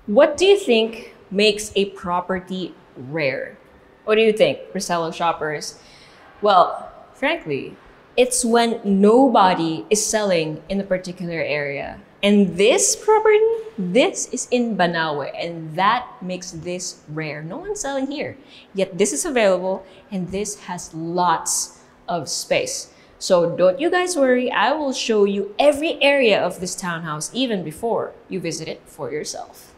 What do you think makes a property rare? What do you think, Presello shoppers? Well, frankly, it's when nobody is selling in a particular area. And this property, this is in Banawe, and that makes this rare. No one's selling here. Yet this is available, and this has lots of space. So don't you guys worry, I will show you every area of this townhouse even before you visit it for yourself.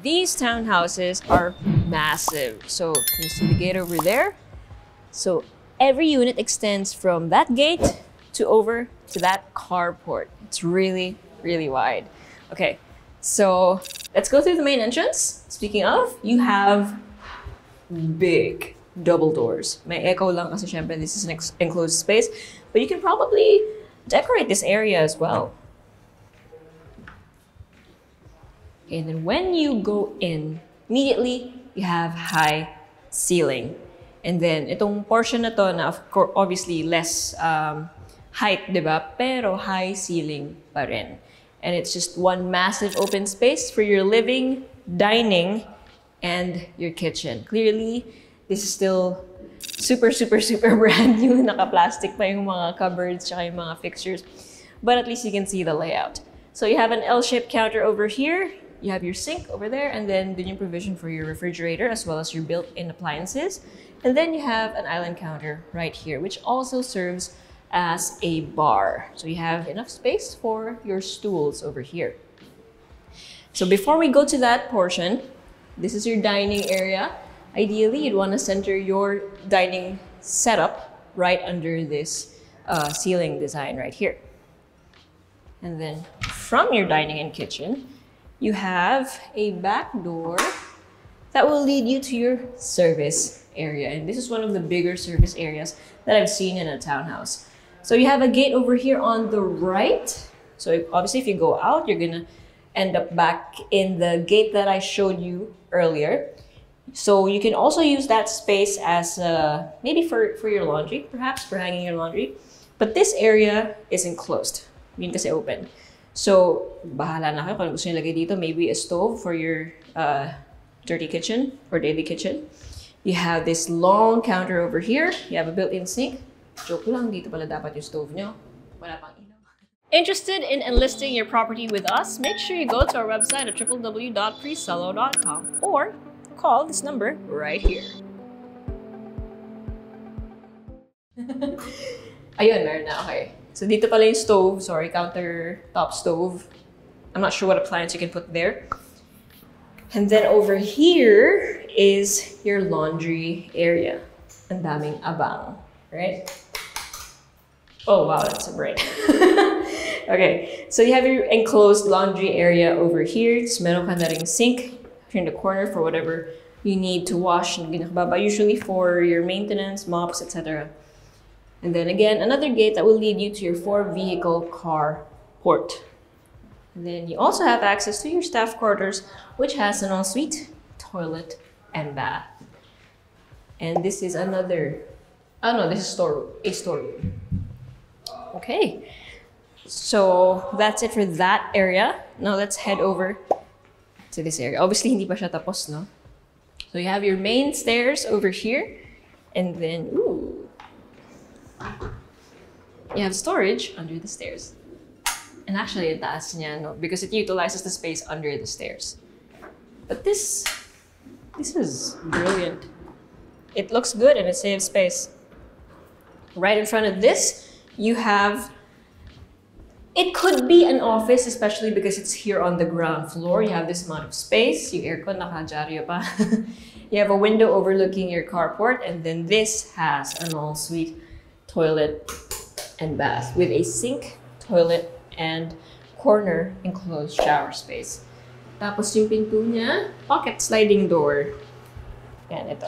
These townhouses are massive. So you see the gate over there. So every unit extends from that gate to over to that carport. It's really, really wide. Okay, so let's go through the main entrance. Speaking of, you have big double doors. May echo lang kasi syempre this is an enclosed space, but you can probably decorate this area as well. And then when you go in, immediately you have high ceiling. And then itong portion na to na of course obviously less height, diba? Pero high ceiling pa rin. And it's just one massive open space for your living, dining, and your kitchen. Clearly, this is still super brand new. Naka-plastic pa yung mga cupboards tsaka yung mga fixtures. But at least you can see the layout. So you have an L-shaped counter over here. You have your sink over there, and then dun yung provision for your refrigerator as well as your built-in appliances. And then you have an island counter right here, which also serves as a bar. So you have enough space for your stools over here. So before we go to that portion, this is your dining area. Ideally, you'd want to center your dining setup right under this ceiling design right here. And then from your dining and kitchen, you have a back door that will lead you to your service area. And this is one of the bigger service areas that I've seen in a townhouse. So you have a gate over here on the right. So obviously if you go out, you're gonna end up back in the gate that I showed you earlier. So you can also use that space as maybe for your laundry, perhaps for hanging your laundry. But this area is enclosed. Yun kasi open. So, bahala na kayo kung gusto nyo lagay dito. Maybe a stove for your dirty kitchen or daily kitchen. You have this long counter over here. You have a built-in sink. Joke lang, dito pala dapat yung stove nyo. Wala pang ilaw. Interested in enlisting your property with us? Make sure you go to our website at www.presello.com or call this number right here. Ayun, meron na. Okay. So dito pala yung stove, sorry, countertop stove. I'm not sure what appliance you can put there. And then over here is your laundry area. Ang daming abang, right? Oh wow, that's a break. Okay, so you have your enclosed laundry area over here. Just meron ka na ring sink in the corner for whatever you need to wash. Usually for your maintenance, mops, etc. And then again, another gate that will lead you to your 4-vehicle car port. And then you also have access to your staff quarters, which has an ensuite, toilet, and bath. And this is another, oh no, this is a storeroom. Okay, so that's it for that area. Now let's head over to this area. Obviously, hindi pa siya tapos, no? So you have your main stairs over here, and then, ooh, you have storage under the stairs. And actually, it taas niya, no? Because it utilizes the space under the stairs. But this is brilliant. It looks good and it saves space. Right in front of this, you have, it could be an office, especially because it's here on the ground floor. You have this amount of space. Yung aircon nakadyaryo pa. You have a window overlooking your carport, and then this has an ensuite toilet and bath with a sink, toilet, and corner enclosed shower space. Tapos yung pinto niya, pocket sliding door. Yan, ito.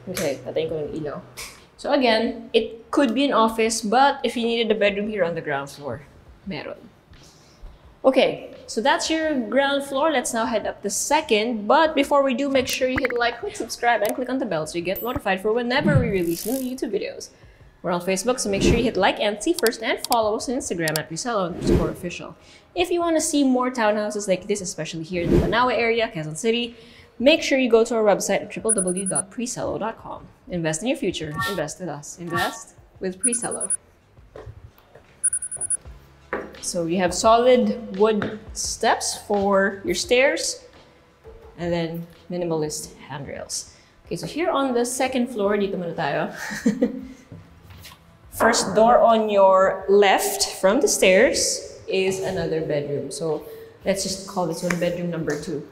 Okay, patayin ko ng ilaw. So again, it could be an office, but if you needed a bedroom here on the ground floor, meron. Okay, so that's your ground floor. Let's now head up the second. But before we do, make sure you hit like, click subscribe, and click on the bell so you get notified for whenever we release new YouTube videos. We're on Facebook, so make sure you hit like and see first, and follow us on Instagram at Presello_official. If you want to see more townhouses like this, especially here in the Banawe area, Quezon City, make sure you go to our website at www.presello.com. Invest in your future. Invest with us. Invest with Presello. So you have solid wood steps for your stairs and then minimalist handrails. Okay, so here on the second floor, dito muna tayo. First door on your left from the stairs is another bedroom. So let's just call this one bedroom number 2.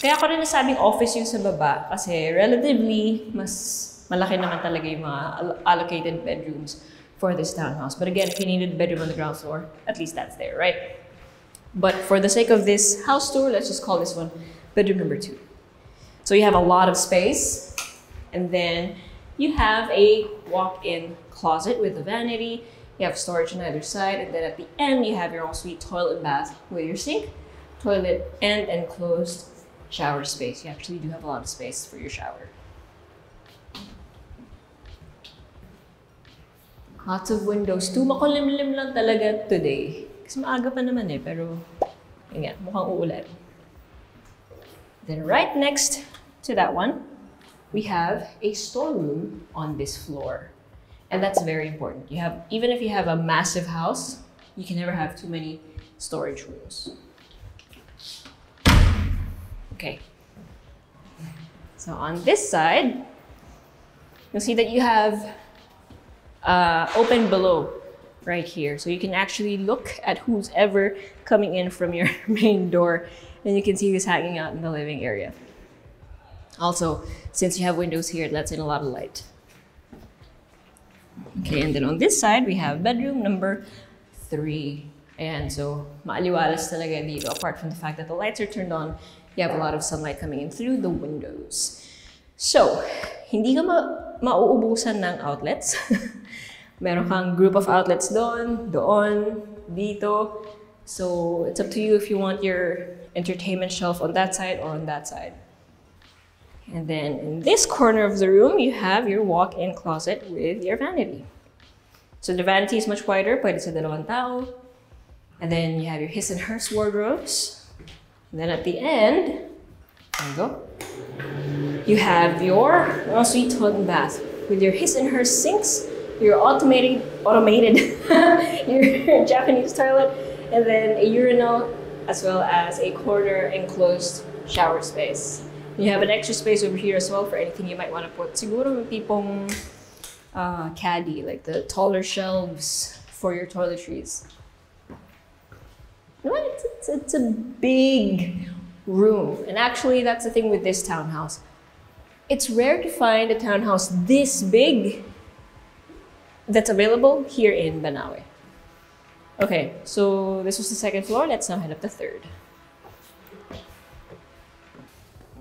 Kaya ko rin nasabing office yung sa baba kasi relatively mas malaki naman talaga yung mga allocated bedrooms for this townhouse. But again, if you needed a bedroom on the ground floor, at least that's there, right? But for the sake of this house tour, let's just call this one bedroom number 2. So you have a lot of space, and then you have a walk-in closet with a vanity. You have storage on either side, and then at the end, you have your ensuite toilet and bath with your sink, toilet, and enclosed shower space. You actually do have a lot of space for your shower. Lots of windows too. Makulimlim lang talaga today. Kasi maaga pa naman eh, pero yun nga, mukhang uulan. Then right next to that one, we have a storeroom on this floor. And that's very important. You have, even if you have a massive house, you can never have too many storage rooms. Okay. So on this side, you'll see that you have open below right here. So you can actually look at who's ever coming in from your main door, and you can see who's hanging out in the living area. Also, since you have windows here, it lets in a lot of light. Okay, and then on this side, we have bedroom number 3. And so, maaliwalas talaga dito. Apart from the fact that the lights are turned on, you have a lot of sunlight coming in through the windows. So, hindi ka mauubusan ng outlets. Meron kang group of outlets doon, dito. So, it's up to you if you want your entertainment shelf on that side or on that side. And then in this corner of the room, you have your walk-in closet with your vanity. So the vanity is much wider, pwede sa dalawang tao. And then you have your his and hers wardrobes. And then at the end, there you go, you have your ensuite toilet and bath with your his and hers sinks, your automated your Japanese toilet, and then a urinal, as well as a corner enclosed shower space. You have an extra space over here as well for anything you might want to put. Siguro yung tipong caddy, like the taller shelves for your toiletries. It's a big room. And actually, that's the thing with this townhouse. It's rare to find a townhouse this big that's available here in Banawe. Okay, so this was the second floor. Let's now head up the third.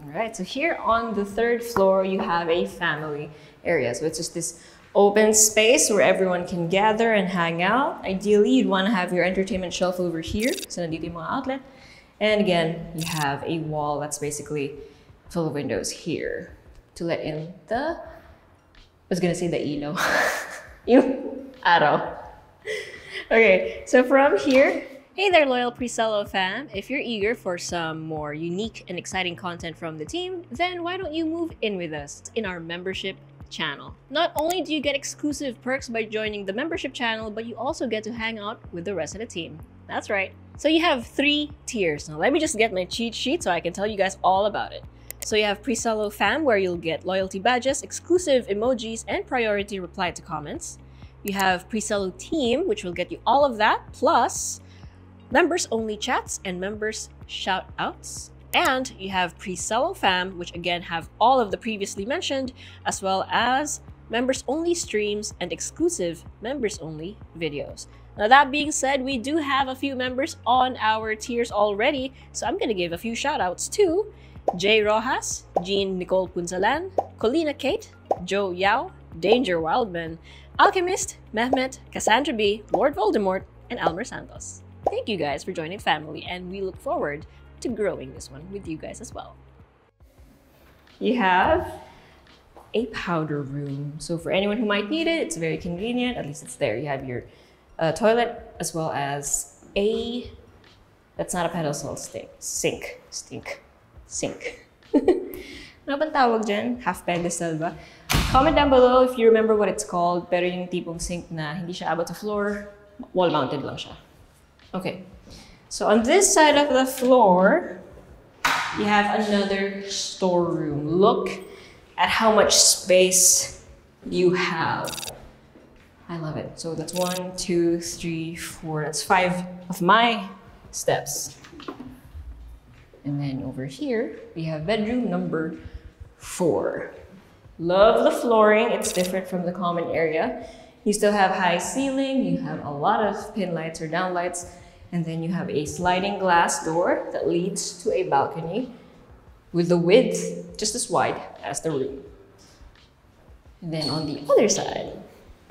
Alright, so here on the third floor, you have a family area. So it's just this open space where everyone can gather and hang out. Ideally, you'd want to have your entertainment shelf over here. So nandito yung mga outlet. And again, you have a wall that's basically full of windows here to let in the, I was gonna say the ilaw. Yung araw. Okay, so from here, hey there, loyal Presello fam! If you're eager for some more unique and exciting content from the team, then why don't you move in with us in our membership channel? Not only do you get exclusive perks by joining the membership channel, but you also get to hang out with the rest of the team. That's right. So you have 3 tiers. Now let me just get my cheat sheet so I can tell you guys all about it. So you have Presello fam, where you'll get loyalty badges, exclusive emojis, and priority reply to comments. You have Presello team, which will get you all of that, plus members-only chats and members shout-outs. And you have Presello fam, which again have all of the previously mentioned, as well as members-only streams and exclusive members-only videos. Now that being said, we do have a few members on our tiers already, so I'm gonna give a few shoutouts to Jay Rojas, Jean Nicole Punzalan, Colina Kate, Joe Yao, Danger Wildman, Alchemist, Mehmet, Cassandra B, Lord Voldemort, and Elmer Santos. Thank you guys for joining family, and we look forward to growing this one with you guys as well. You have a powder room. So for anyone who might need it, it's very convenient. At least it's there. You have your toilet as well as a, that's not a pedestal, sink. Ano bang tawag dyan? Half pedestal ba? Comment down below if you remember what it's called, pero yung tipong sink na hindi siya abot sa floor, wall-mounted lang siya. Okay, so on this side of the floor, you have another storeroom. Look at how much space you have. I love it. So that's 1, 2, 3, 4. That's 5 of my steps. And then over here, we have bedroom number 4. Love the flooring. It's different from the common area. You still have high ceiling. You have a lot of pin lights or down lights. And then you have a sliding glass door that leads to a balcony with the width just as wide as the room. And then on the other side,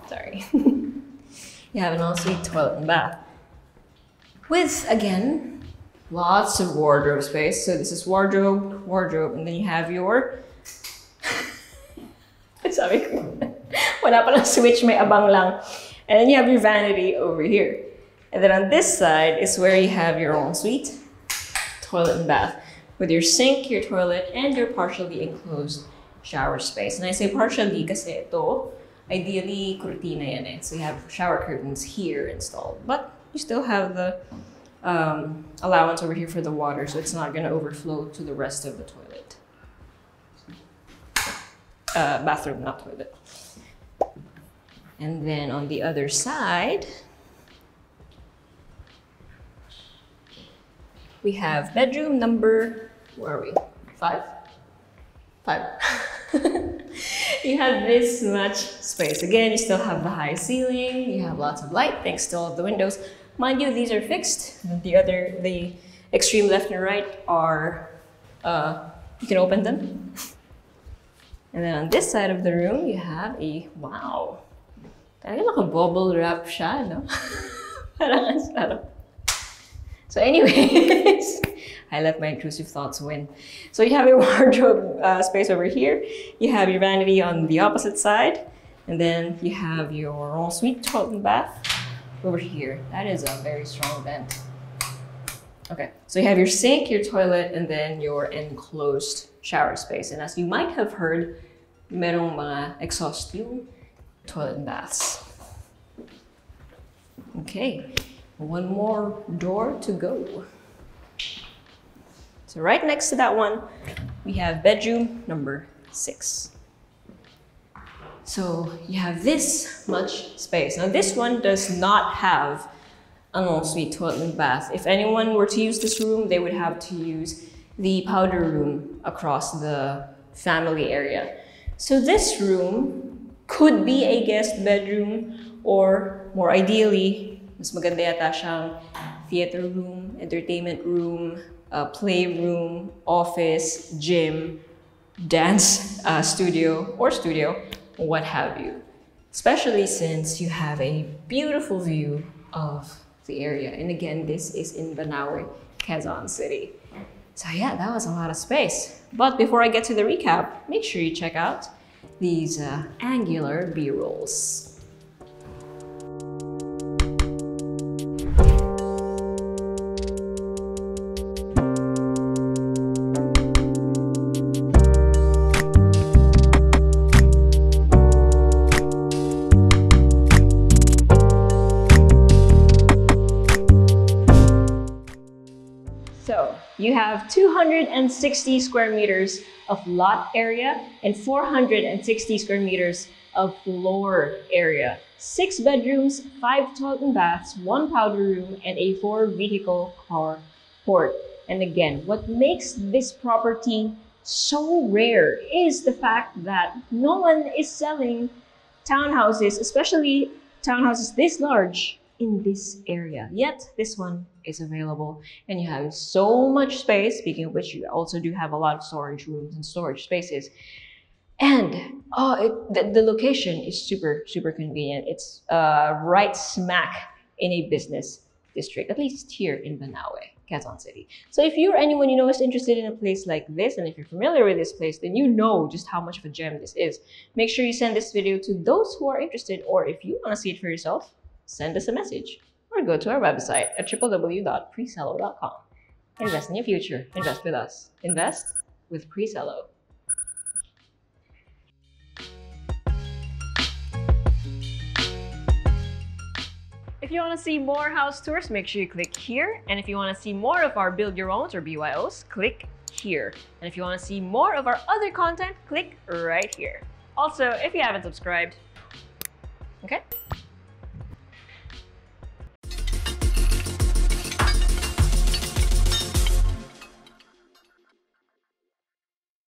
sorry, you have an ensuite toilet and bath with, again, lots of wardrobe space. So this is wardrobe, and then you have your, sabi ko, wala palang switch, may abang lang. And then you have your vanity over here. And then on this side is where you have your ensuite toilet and bath with your sink, your toilet, and your partially enclosed shower space. And I say partially kasi ito, ideally, cortina yan eh. So you have shower curtains here installed. But you still have the allowance over here for the water, so it's not going to overflow to the rest of the toilet. Bathroom, not toilet. And then on the other side, we have bedroom number, where are we? 5? 5. You have this much space. Again, you still have the high ceiling. You have lots of light thanks to all of the windows. Mind you, these are fixed. The extreme left and right are, you can open them. And then on this side of the room, you have a, wow. Talaga naka-bubble wrap siya, no? Parang ang sarap. So anyways, I let my intrusive thoughts win. So you have a wardrobe space over here. You have your vanity on the opposite side. And then you have your ensuite toilet and bath over here. That is a very strong vent. Okay, so you have your sink, your toilet, and then your enclosed shower space. And as you might have heard, merong mga exhaust yung toilet and baths. Okay, one more door to go. So right next to that one, we have bedroom number 6. So you have this much space. Now this one does not have an ensuite toilet and bath. If anyone were to use this room, they would have to use the powder room across the family area. So this room could be a guest bedroom, or more ideally, mas maganda yata siyang theater room, entertainment room, playroom, office, gym, dance studio, what have you. Especially since you have a beautiful view of the area. And again, this is in Banawe, Quezon City. So yeah, that was a lot of space. But before I get to the recap, make sure you check out these angular B-rolls. So you have 260 square meters of lot area and 460 square meters of floor area. 6 bedrooms, 5 toilet and baths, 1 powder room, and a 4-vehicle carport. And again, what makes this property so rare is the fact that no one is selling townhouses, especially townhouses this large, in this area. Yet this one is available and you have so much space. Speaking of which, you also do have a lot of storage rooms and storage spaces. And the location is super convenient. It's right smack in a business district, at least here in Banawe, Quezon City. So if you're anyone you know is interested in a place like this, and if you're familiar with this place, then you know just how much of a gem this is. Make sure you send this video to those who are interested, or if you want to see it for yourself, send us a message or go to our website at www.presello.com. Invest in your future. Invest with us. Invest with Presello. If you want to see more house tours, make sure you click here. And if you want to see more of our Build Your Owns or BYOs, click here. And if you want to see more of our other content, click right here. Also, if you haven't subscribed, okay?